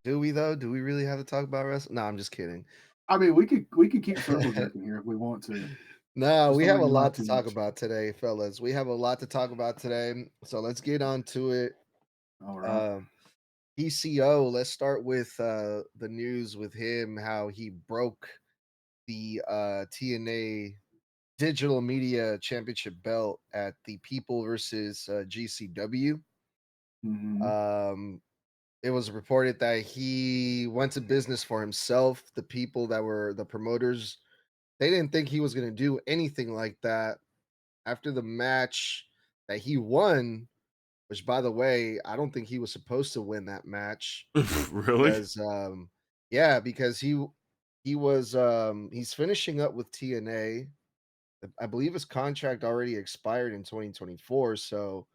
Do we though? Do we really have to talk about wrestling? No, I'm just kidding. I mean, we could keep circle jerking here if we want to. No, Just we don't have make a me laugh lot to too talk much. about today, fellas. We have a lot to talk about today. So let's get on to it. All right. Um, PCO, let's start with the news with him, how he broke the TNA Digital Media Championship belt at the People versus GCW. Mm-hmm. Um, it was reported that he went to business for himself. The people that were the promoters, they didn't think he was going to do anything like that. After the match that he won, which by the way, I don't think he was supposed to win that match Really? because yeah, because he's finishing up with TNA. I believe his contract already expired in 2024, so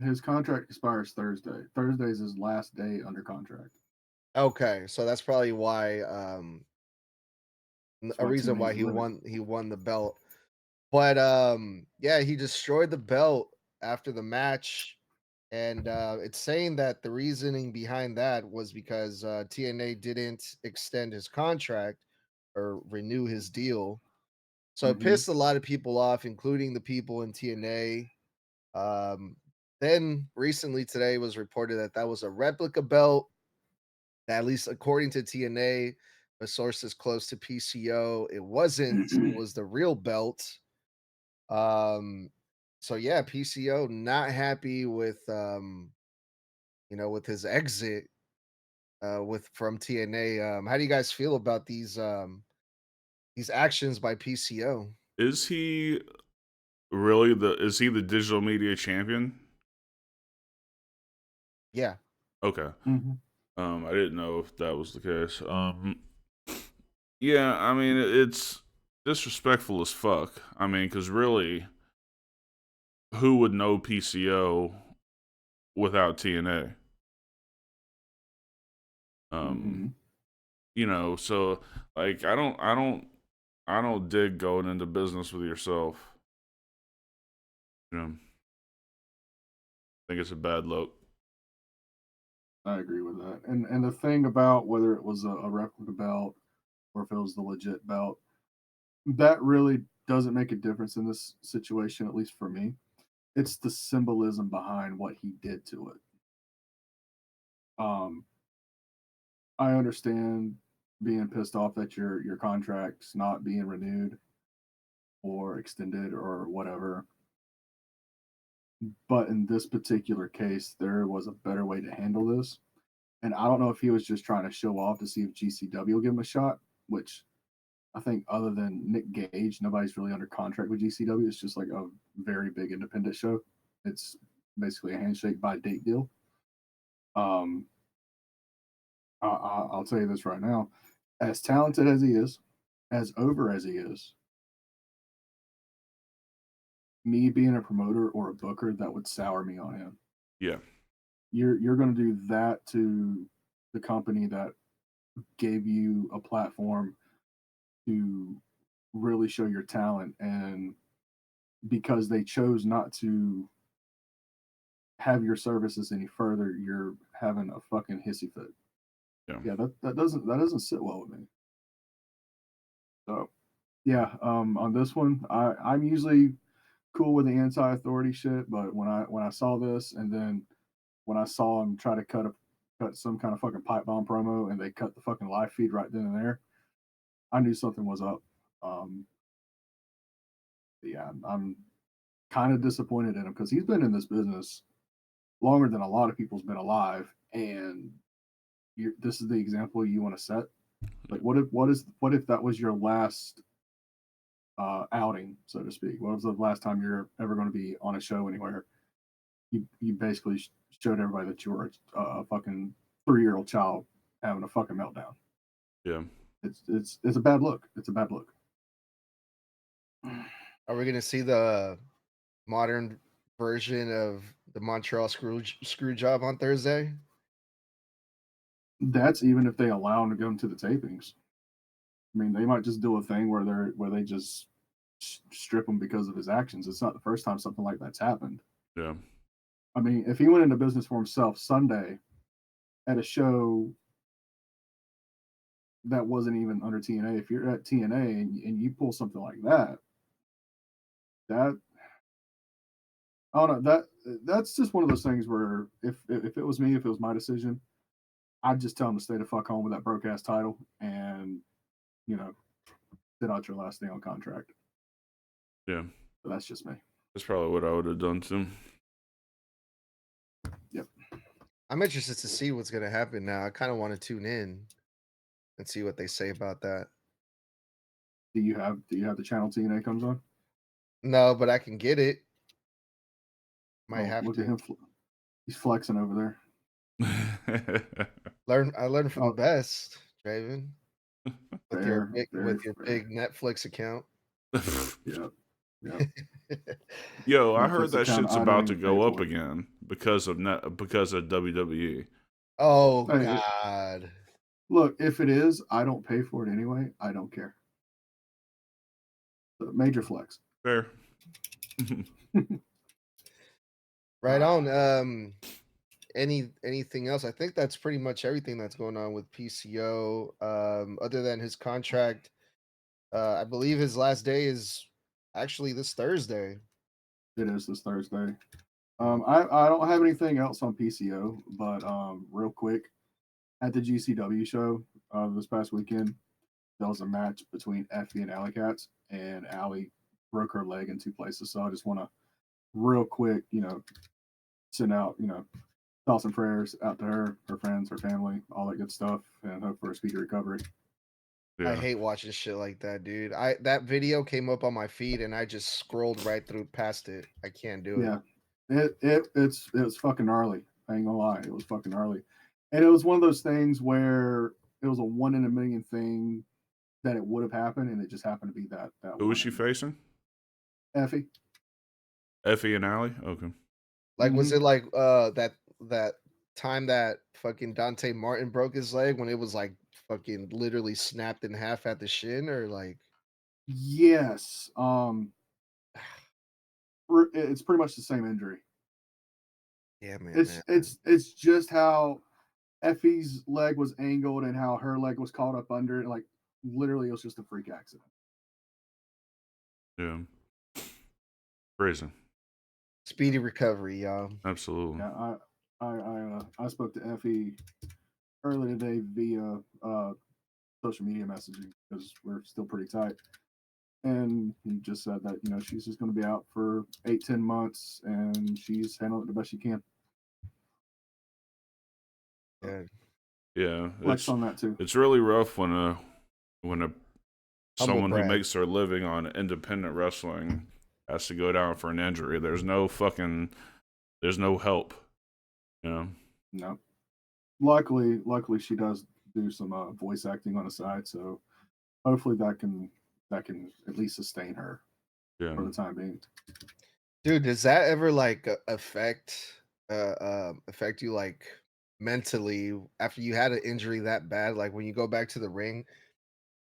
His contract expires Thursday. Thursday is his last day under contract. okay, so that's probably why That's a why reason why TNA's livid. he won the belt. But yeah, he destroyed the belt after the match. And it's saying that the reasoning behind that was because TNA didn't extend his contract or renew his deal. So it Mm-hmm. pissed a lot of people off, including the people in TNA. Then recently today was reported that that was a replica belt, at least according to TNA, the sources close to PCO. It wasn't, it was the real belt. Um, so yeah, PCO not happy with with his exit with from TNA. How do you guys feel about these actions by PCO? Is he really is he the digital media champion? Yeah. Okay. Mm-hmm. I didn't know if that was the case. Yeah, I mean it's disrespectful as fuck. I mean, because really, who would know PCO without TNA? Mm-hmm. Um, so like I don't dig going into business with yourself. I think it's a bad look. I agree with that. And the thing about whether it was a replica belt or if it was the legit belt, that really doesn't make a difference in this situation, at least for me. It's the symbolism behind what he did to it. Um, I understand being pissed off that your contract's not being renewed or extended or whatever. But in this particular case, there was a better way to handle this. And I don't know if he was just trying to show off to see if GCW will give him a shot, which I think other than Nick Gage, nobody's really under contract with GCW. It's just like a very big independent show. It's basically a handshake by date deal. Um, I'll tell you this right now: as talented as he is, as over as he is, me being a promoter or a booker, that would sour me on him. Yeah. You're going to do that to the company that gave you a platform to really show your talent, and because they chose not to have your services any further, you're having a fucking hissy fit. Yeah. Yeah, that doesn't sit well with me. So yeah, on this one, I'm usually cool with the anti-authority shit, but when I saw this, and then when I saw him try to cut some kind of fucking pipe bomb promo, and they cut the fucking live feed right then and there, I knew something was up. Um, yeah, I'm kind of disappointed in him because he's been in this business longer than a lot of people's been alive, and this is the example you want to set. Like, what if that was your last outing, so to speak? What was the last time you're ever going to be on a show anywhere? You basically showed everybody that you were a fucking 3-year-old child having a fucking meltdown. Yeah. It's a bad look. It's a bad look. Are we gonna see the modern version of the Montreal screw job on Thursday? That's even if they allow him to go to the tapings. I mean, they might just do a thing where they just strip him because of his actions. It's not the first time something like that's happened. Yeah. I mean, if he went into business for himself Sunday at a show that wasn't even under TNA. If you're at TNA and you pull something like that, I don't know, that's just one of those things where if it was me, if it was my decision, I'd just tell him to stay the fuck home with that broke ass title and, you know, sit out your last day on contract. Yeah. But that's just me. That's probably what I would have done too. Yep. I'm interested to see what's going to happen now. I kind of want to tune in and see what they say about that. Do you have the channel TNA comes on? No, but I can get it. Might Oh, have look to. at him. He's flexing over there. I learned from the best, Draven. With your big Netflix account. Yeah. Yo, I heard that shit's about to go up again because of WWE. Oh God. Look, if it is, I don't pay for it anyway. I don't care. So, major flex. Fair. Right on. Anything else? I think that's pretty much everything that's going on with PCO. Other than his contract, I believe his last day is actually this Thursday. It is this Thursday. I don't have anything else on PCO, but real quick, at the GCW show this past weekend, there was a match between Effie and Alley Cats, and Alley broke her leg in 2 places. So I just want to real quick, send out, thoughts and prayers out to her, her friends, her family, all that good stuff, and hope for a speedy recovery. Yeah. I hate watching shit like that, dude. That video came up on my feed and I just scrolled right through past it. I can't do it. Yeah, it was fucking gnarly. I ain't gonna lie, it was fucking gnarly, and it was one of those things where it was a 1 in a million thing that it would have happened, and it just happened to be that. Who was she facing? Effie. Effie and Alley. Okay. Like, was it like that time that fucking Dante Martin broke his leg when it was like fucking literally snapped in half at the shin, or like? Yes. It's pretty much the same injury. Yeah, man. It's just how Effie's leg was angled and how her leg was caught up under it. Like, literally, it was just a freak accident. Yeah. Crazy. Speedy recovery, y'all. Absolutely. Yeah, I spoke to Effie earlier today via social media messaging because we're still pretty tight. And he just said that, she's just going to be out for 8-10 months and she's handling it the best she can. Yeah. Flex on that too. It's really rough when someone who brag. makes their living on independent wrestling has to go down for an injury. There's no help. No. Luckily she does do some voice acting on the side, so hopefully that can at least sustain her for the time being. Dude, does that ever like affect you like mentally after you had an injury that bad? Like when you go back to the ring,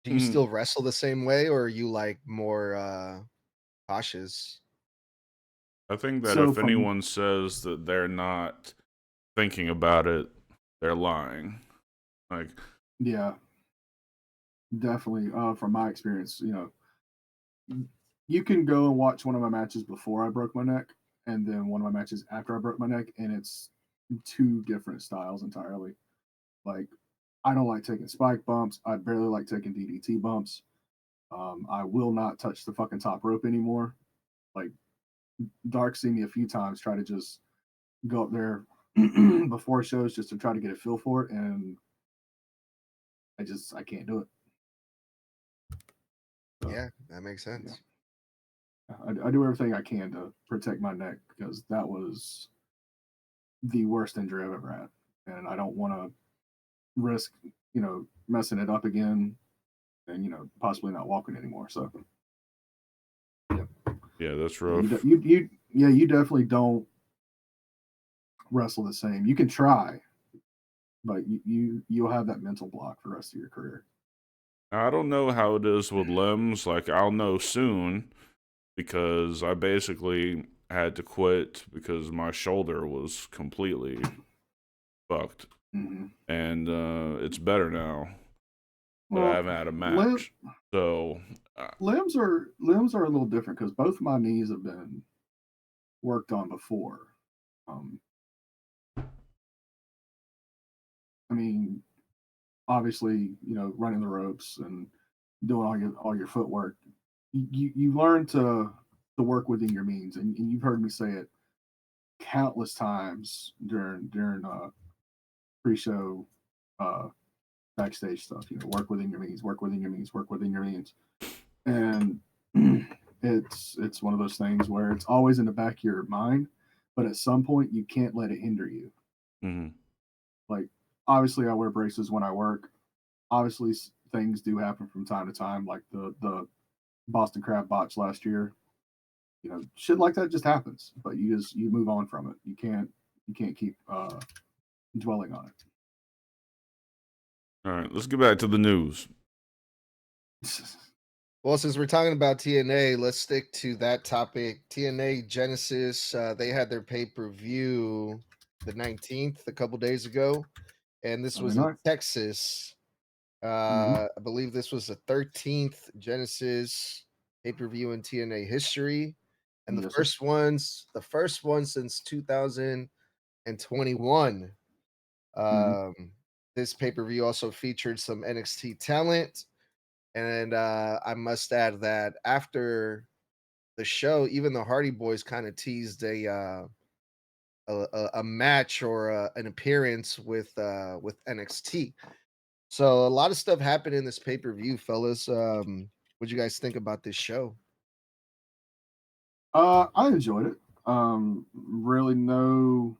do you still wrestle the same way, or are you like more cautious? I think that if anyone says that they're not thinking about it, they're lying. Like, yeah, definitely. From my experience, you can go and watch one of my matches before I broke my neck, and then one of my matches after I broke my neck, and it's 2 different styles entirely. Like, I don't like taking spike bumps. I barely like taking DDT bumps. I will not touch the fucking top rope anymore. Like, Dark seen me a few times try to just go up there before shows just to try to get a feel for it, and I can't do it. So, yeah, that makes sense. I do everything I can to protect my neck because that was the worst injury I've ever had, and I don't want to risk messing it up again and possibly not walking anymore. So yeah, that's rough. You definitely don't wrestle the same. You can try, but you'll have that mental block for the rest of your career. I don't know how it is with limbs. Like, I'll know soon because I basically had to quit because my shoulder was completely fucked. Mm-hmm. And it's better now. but I haven't had a match. So limbs are a little different because both my knees have been worked on before. I mean, obviously, running the ropes and doing all your footwork, you learn to work within your means, and you've heard me say it countless times during pre-show backstage stuff. Work within your means, work within your means, work within your means, and it's one of those things where it's always in the back of your mind, but at some point you can't let it hinder you. Mm-hmm. Like, obviously, I wear braces when I work. Obviously, things do happen from time to time, like the Boston Crab botch last year. Shit like that just happens, but you move on from it. You can't keep dwelling on it. All right, let's get back to the news. Well, since we're talking about TNA, let's stick to that topic. TNA Genesis, they had their pay-per-view the 19th, a couple days ago, and this was in Texas. I believe this was the 13th Genesis pay-per-view in TNA history, and the first one since 2021. This pay-per-view also featured some NXT talent. And I must add that after the show, even the Hardy Boys kind of teased a match or an appearance with NXT. So a lot of stuff happened in this pay per view, fellas. What you guys think about this show? I enjoyed it. Really, no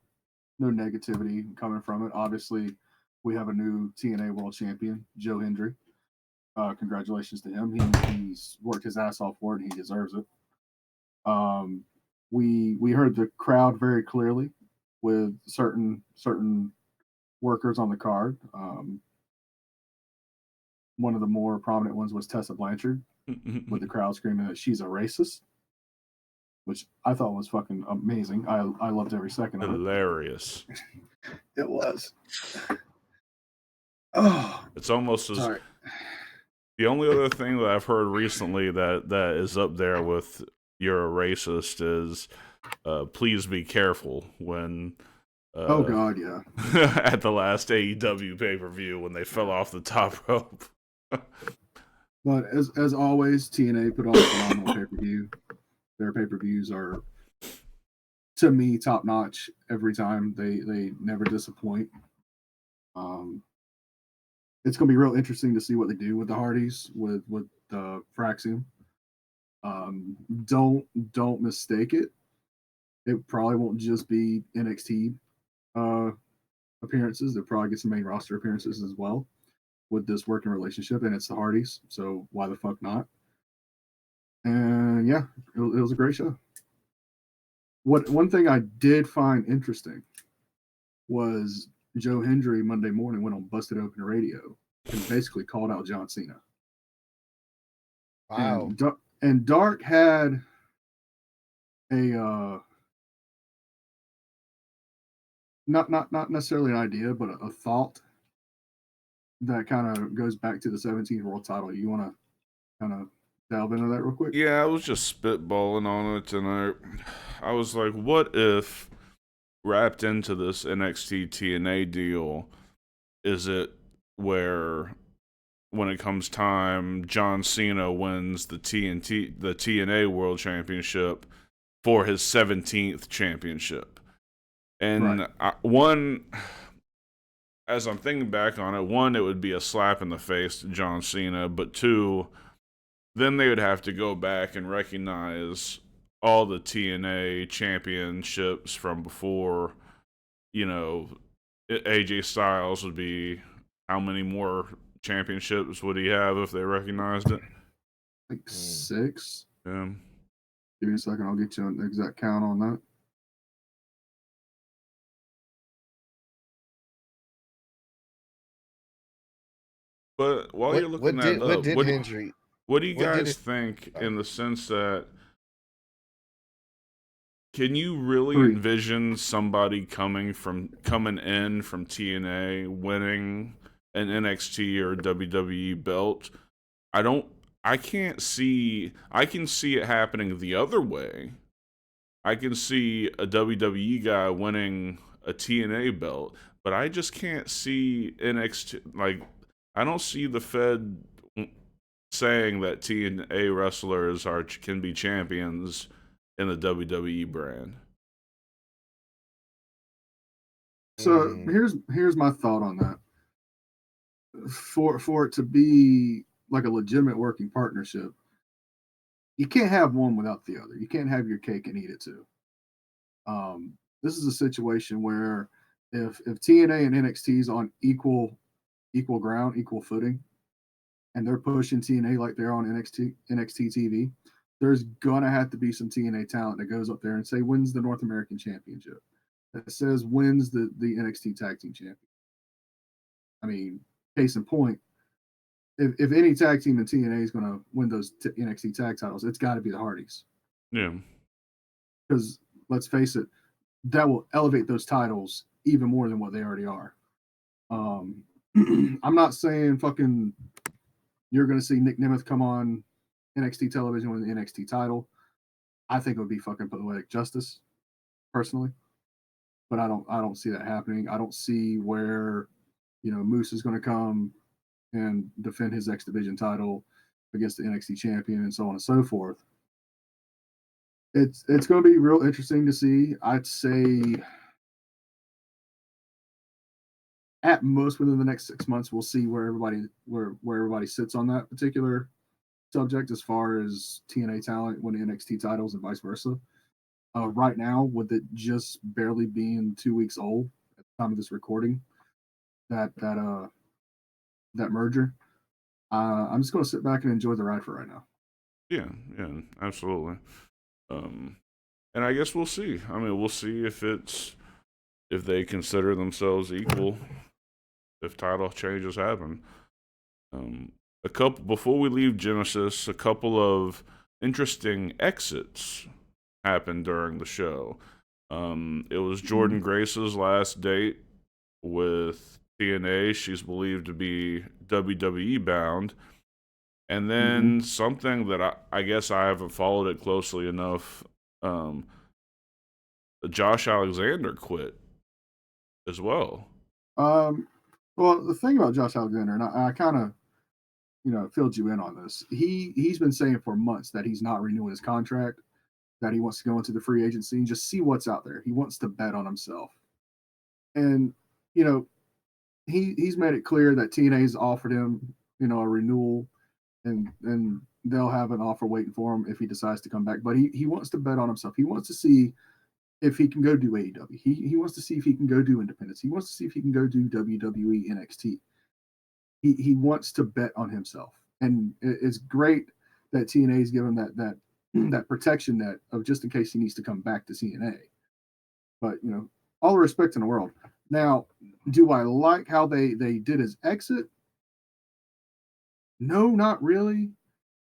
negativity coming from it. Obviously, we have a new TNA World Champion, Joe Hendry. Congratulations to him. He's worked his ass off for it. And he deserves it. We heard the crowd very clearly with certain workers on the card. One of the more prominent ones was Tessa Blanchard, with the crowd screaming that she's a racist, which I thought was fucking amazing. I loved every second of it. Hilarious. It was. Oh, it's almost as the only other thing that I've heard recently that is up there with "you're a racist" is "please be careful" when. Oh God, yeah. At the last AEW pay-per-view when they fell off the top rope. But as always, TNA put on a phenomenal pay-per-view. Their pay-per-views are, to me, top notch every time. They never disappoint. It's going to be real interesting to see what they do with the Hardys with Fraxium. Don't mistake it. It probably won't just be NXT appearances. They'll probably get some main roster appearances as well with this working relationship, and it's the Hardys, so why the fuck not? And yeah, it was a great show. One thing I did find interesting was Joe Hendry Monday morning went on Busted Open Radio and basically called out John Cena. Wow. And Dark had a not necessarily an idea, but a thought that kind of goes back to the 17th world title. You want to kind of delve into that real quick? Yeah, I was just spitballing on it, and I was like, what if wrapped into this NXT TNA deal is it where when it comes time, John Cena wins the TNA World Championship for his 17th championship? And right. As I'm thinking back on it, one, it would be a slap in the face to John Cena, but two, then they would have to go back and recognize all the TNA championships from before. AJ Styles would be, how many more championships would he have if they recognized it? Like 6. Yeah. Give me a second, I'll get you an exact count on that. But while you're looking that up, what do you guys think in the sense that can you really envision somebody coming in from TNA winning an NXT or WWE belt. I can see it happening the other way. I can see a WWE guy winning a TNA belt, but I just can't see NXT. Like, I don't see the Fed saying that TNA wrestlers can be champions in the WWE brand. So here's my thought on that. For it to be like a legitimate working partnership, you can't have one without the other. You can't have your cake and eat it too. This is a situation where if TNA and NXT is on equal ground, equal footing, and they're pushing TNA like they're on NXT TV, there's gonna have to be some TNA talent that goes up there and say wins the North American Championship. That says wins the NXT Tag Team Champion. I mean, case in point, if any tag team in TNA is going to win those NXT tag titles, it's got to be the Hardys. Yeah. Because let's face it, that will elevate those titles even more than what they already are. I'm not saying fucking you're going to see Nick Nemeth come on NXT television with the NXT title. I think it would be fucking poetic justice, personally. But I don't see that happening. I don't see where, Moose is going to come and defend his X Division title against the NXT champion and so on and so forth. It's going to be real interesting to see. I'd say at most within the next 6 months, we'll see where everybody sits on that particular subject as far as TNA talent winning NXT titles and vice versa. Right now, with it just barely being 2 weeks old at the time of this recording, that merger, I'm just going to sit back and enjoy the ride for right now. Yeah, absolutely. And I guess we'll see. I mean, we'll see if they consider themselves equal, if title changes happen. Before we leave Genesis, a couple of interesting exits happened during the show. It was Jordan Grace's last date with TNA. She's believed to be WWE bound. And then something that I guess I haven't followed it closely enough. Josh Alexander quit as well. Well, the thing about Josh Alexander, and I kind of, filled you in on this. He's been saying for months that he's not renewing his contract, that he wants to go into the free agency and just see what's out there. He wants to bet on himself. And, he's made it clear that TNA's offered him, a renewal, and they'll have an offer waiting for him if he decides to come back. But he wants to bet on himself. He wants to see if he can go do AEW. He wants to see if he can go do independence. He wants to see if he can go do WWE NXT. He wants to bet on himself. And it's great that TNA's given that protection net of just in case he needs to come back to TNA. But, all the respect in the world. Now, do I like how they did his exit? No, not really.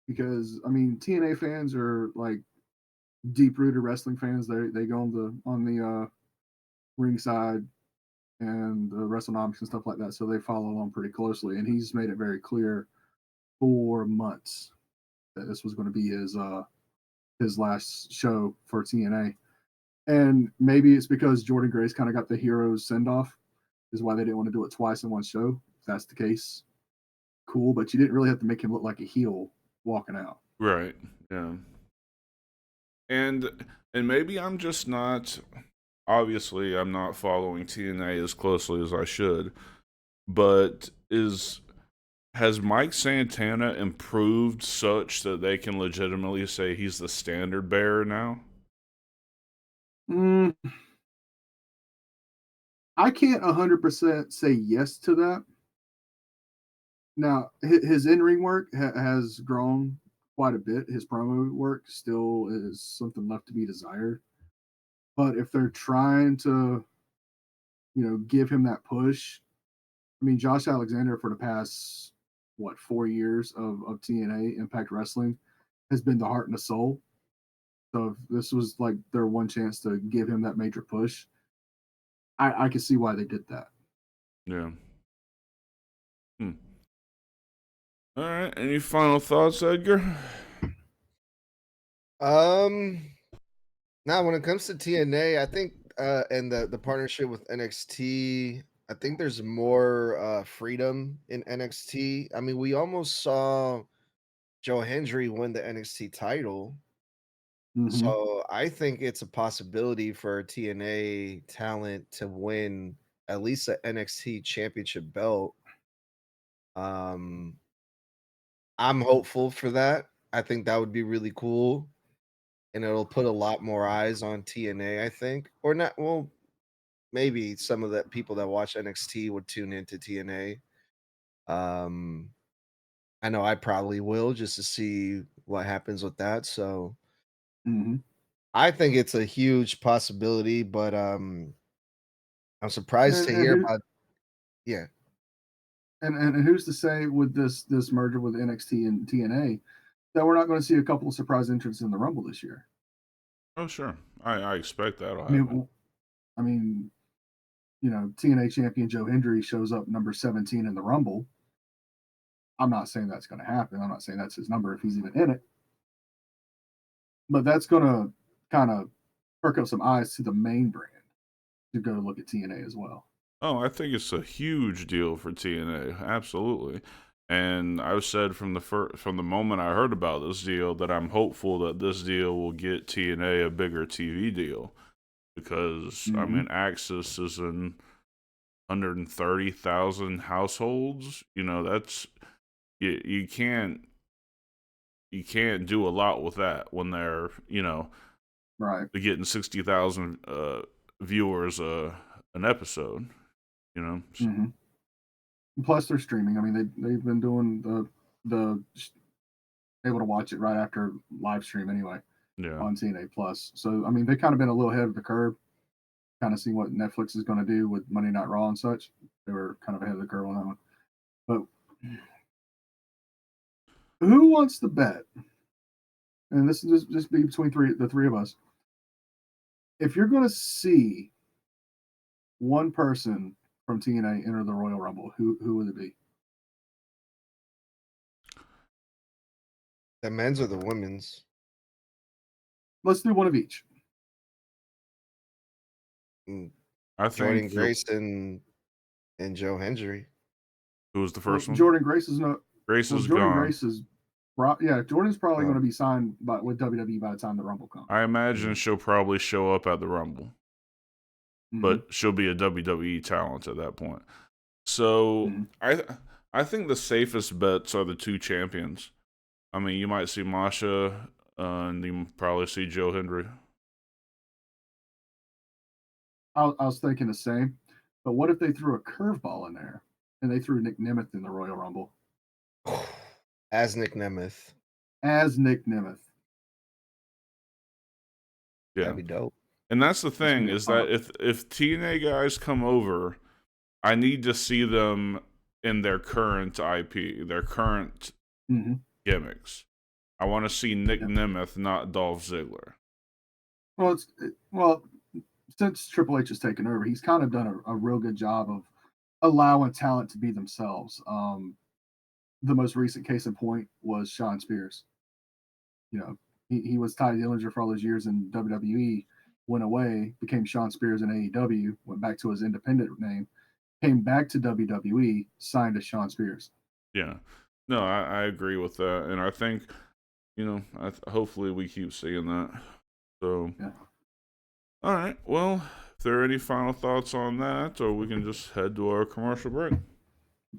Because, I mean, TNA fans are like deep-rooted wrestling fans. They go on the ringside and the WrestleNomics and stuff like that, so they follow along pretty closely. And he's made it very clear for months that this was going to be his last show for TNA. And maybe it's because Jordan Grace kind of got the hero's send-off, is why they didn't want to do it twice in one show. If that's the case, cool. But you didn't really have to make him look like a heel walking out. Right. Yeah. And maybe I'm just not. Obviously, I'm not following TNA as closely as I should. But has Mike Santana improved such that they can legitimately say he's the standard bearer now? I can't 100% say yes to that. Now, his in-ring work has grown quite a bit. His promo work still is something left to be desired. But if they're trying to, give him that push, I mean, Josh Alexander for the past, 4 years of TNA Impact Wrestling has been the heart and the soul. So if this was like their one chance to give him that major push, I can see why they did that. Yeah. All right. Any final thoughts, Edgar? Now when it comes to TNA, I think and the partnership with NXT, I think there's more freedom in NXT. I mean, we almost saw Joe Hendry win the NXT title. So I think it's a possibility for TNA talent to win at least the NXT championship belt. Um I'm hopeful for that. I think that would be really cool. And it'll put a lot more eyes on TNA, I think. Or not, well, maybe some of the people that watch NXT would tune into TNA. Um, I know I probably will just to see what happens with that. So I think it's a huge possibility, but I'm surprised to hear And about yeah. and who's to say with this merger with NXT and TNA that we're not going to see a couple of surprise entrants in the Rumble this year? Oh, sure. I expect that'll I happen. mean, I mean, you know, TNA champion Joe Hendry shows up number 17 in the Rumble. I'm not saying that's going to happen. I'm not saying that's his number if he's even in it. But that's going to kind of perk up some eyes to the main brand to go look at TNA as well. Oh, I think it's a huge deal for TNA. Absolutely. And I've said from the moment I heard about this deal that I'm hopeful that this deal will get TNA a bigger TV deal because I mean Axis is in 130,000 households. You know, that's you can't do a lot with that when they're, you know, right, they're getting 60,000 viewers an episode, you know. Plus they're streaming. I mean, they've been doing the able to watch it right after live stream anyway. Yeah. On TNA Plus. So I mean, they've kind of been a little ahead of the curve, kind of seeing what Netflix is going to do with Monday Night Raw and such. They were kind of ahead of the curve on that one. But who wants to bet? And this is just be between the three of us. If you're going to see one person from TNA enter the Royal Rumble, who would it be? The men's or the women's? Let's do one of each. I Jordan think Grace and Joe Hendry. Who was the first one? Jordan Grace is not. Grace is Jordan gone. Grace is. Yeah, Jordan's probably going to be signed with WWE by the time the Rumble comes. I imagine she'll probably show up at the Rumble, but she'll be a WWE talent at that point. So I think the safest bets are the two champions. I mean, you might see Masha, and you probably see Joe Hendry. I was thinking the same, but what if they threw a curveball in there and they threw Nick Nemeth in the Royal Rumble? As Nick Nemeth. Yeah. That'd be dope. And that's the thing is that if TNA guys come over, I need to see them in their current IP, their current gimmicks. I want to see Nick Nemeth, not Dolph Ziggler. Well, since Triple H has taken over, he's kind of done a real good job of allowing talent to be themselves. The most recent case in point was Shawn Spears. You know, he was Ty Dillinger for all those years in WWE, went away, became Shawn Spears in AEW, went back to his independent name, came back to WWE, signed as Shawn Spears. Yeah. No, I agree with that. And I think, you know, hopefully we keep seeing that. So, all right. Well, if there are any final thoughts on that, or we can just head to our commercial break.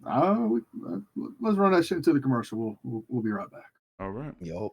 Let's run that shit into the commercial. We'll be right back. All right. Yup.